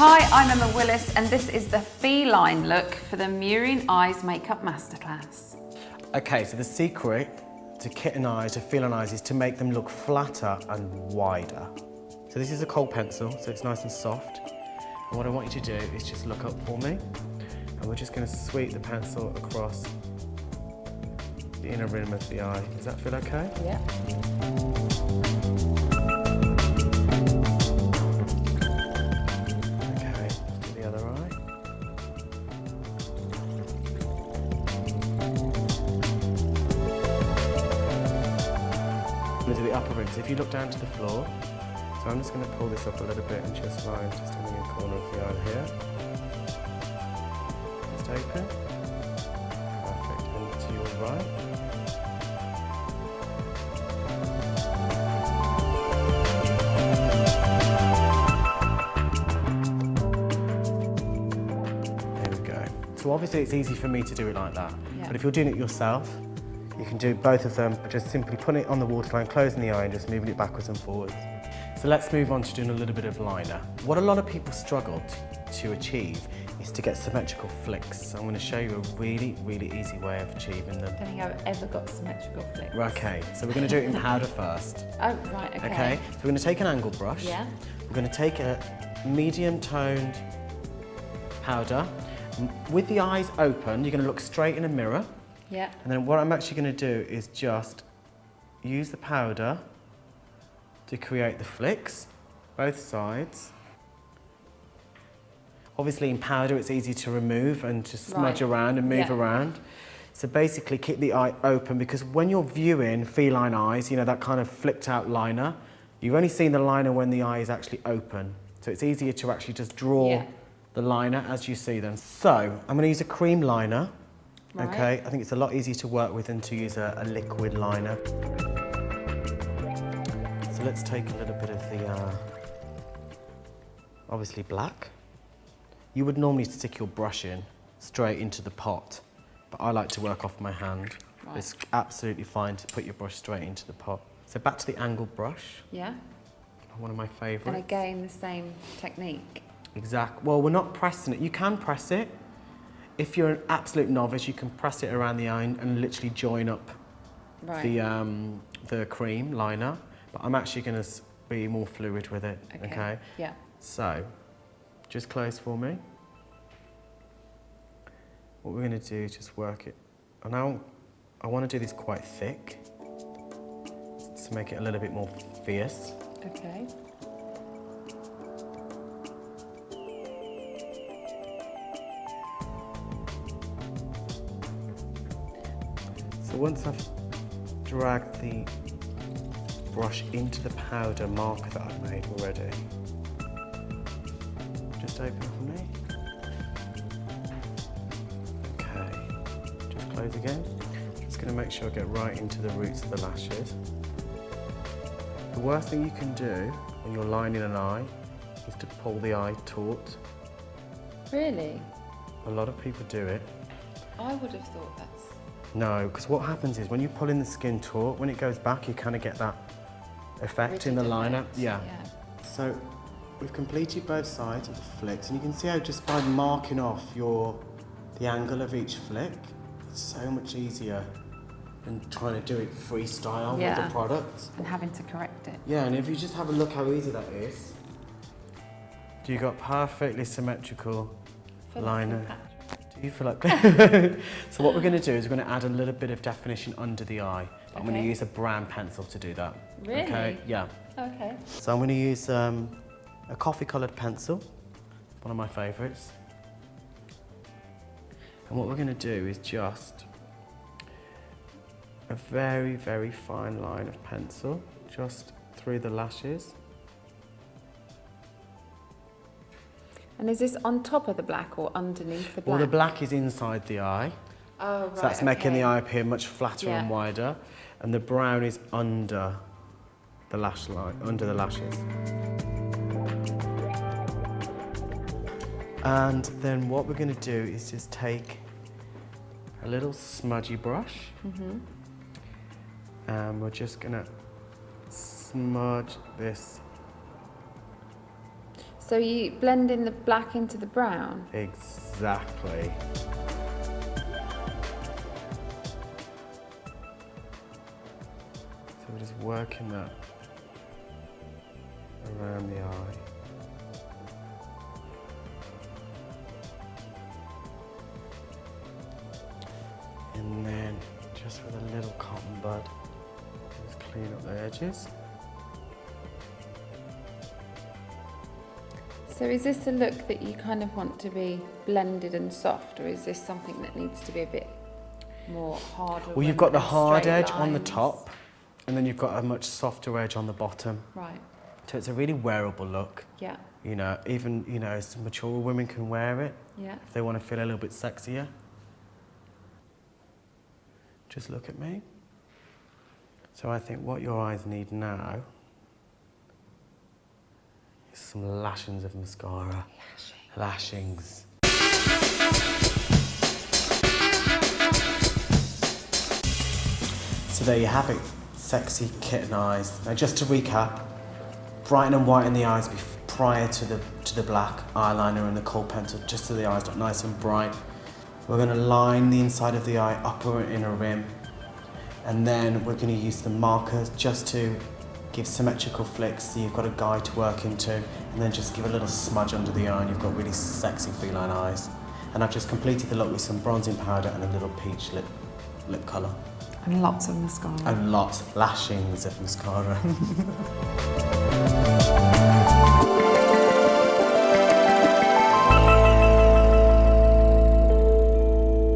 Hi, I'm Emma Willis and this is the Feline look for the Murine Eyes Makeup Masterclass. Okay, so the secret to Kitten Eyes, to Feline Eyes, is to make them look flatter and wider. So this is a Kohl Pencil, so it's nice and soft. And what I want you to do is just look up for me. And we're just going to sweep the pencil across the inner rim of the eye. Does that feel okay? Yeah. Okay, let's do the other eye. I'm going to do the upper rim. So if you look down to the floor, so I'm just going to pull this up a little bit and just line just in the corner of the eye here. Just open. Perfect. And to your right. So obviously it's easy for me to do it like that, but if you're doing it yourself, you can do both of them, but just simply putting it on the waterline, closing the eye and just moving it backwards and forwards. So let's move on to doing a little bit of liner. What a lot of people struggle to achieve is to get symmetrical flicks. So I'm going to show you a really, really easy way of achieving them. I don't think I've ever got symmetrical flicks. Okay, so we're going to do it in powder first. Oh, right, okay. Okay, so we're going to take an angle brush. Yeah. We're going to take a medium toned powder. With the eyes open, you're going to look straight in a mirror. Yeah. And then what I'm actually going to do is just use the powder to create the flicks, both sides. Obviously in powder it's easy to remove and to smudge around and move around. So basically keep the eye open, because when you're viewing Feline Eyes, you know, that kind of flicked out liner, you've only seen the liner when the eye is actually open. So it's easier to actually just draw the liner as you see them. So I'm going to use a cream liner. Right. Okay, I think it's a lot easier to work with than to use a liquid liner. So let's take a little bit of the, obviously black. You would normally stick your brush in straight into the pot, but I like to work off my hand. Right. It's absolutely fine to put your brush straight into the pot. So back to the angled brush. Yeah. One of my favourites. And again, the same technique. Exactly. Well, we're not pressing it. You can press it. If you're an absolute novice, you can press it around the eye and literally join up the cream liner. But I'm actually going to be more fluid with it. Okay. Yeah. So, just close for me. What we're going to do is just work it. And now I want to do this quite thick to make it a little bit more fierce. Okay. So once I've dragged the brush into the powder marker that I've made already, just open for me. Okay, just close again. Just going to make sure I get right into the roots of the lashes. The worst thing you can do when you're lining an eye is to pull the eye taut. Really? A lot of people do it. I would have thought that's... No, because what happens is when you pull in the skin taut, when it goes back, you kind of get that effect in the liner. Yeah. So we've completed both sides of the flicks, and you can see how just by marking off the angle of each flick, it's so much easier than trying to do it freestyle with the product. And having to correct it. Yeah, and if you just have a look how easy that is, you got perfectly symmetrical liner. Do you feel like So what we're going to do is we're going to add a little bit of definition under the eye. I'm going to use a brown pencil to do that. Really? Okay, yeah. Okay. So I'm going to use a coffee coloured pencil, one of my favourites. And what we're going to do is just a very, very fine line of pencil just through the lashes. And is this on top of the black or underneath the black? Well, the black is inside the eye. Oh, right. So that's making the eye appear much flatter and wider. And the brown is under the lash line, under the lashes. And then what we're going to do is just take a little smudgy brush. And we're just going to smudge this So you blend in the black into the brown? Exactly. So we're just working that around the eye. And then just with a little cotton bud, just clean up the edges. So is this a look that you kind of want to be blended and soft, or is this something that needs to be a bit more harder? Well, you've got the hard edge lines on the top, and then you've got a much softer edge on the bottom. Right. So it's a really wearable look. Yeah. You know, even, you know, some mature women can wear it. Yeah. If they want to feel a little bit sexier. Just look at me. So I think what your eyes need now is some lashings of mascara. Lashings. So there you have it, sexy kitten eyes. Now just to recap, brighten and whiten the eyes prior to the black eyeliner and the Kohl Pencil, just so the eyes look nice and bright. We're going to line the inside of the eye, upper and inner rim, and then we're going to use the markers just to give symmetrical flicks, so you've got a guide to work into, and then just give a little smudge under the eye and you've got really sexy feline eyes. And I've just completed the look with some bronzing powder and a little peach lip colour. And lots of mascara. And lots, lashings of mascara.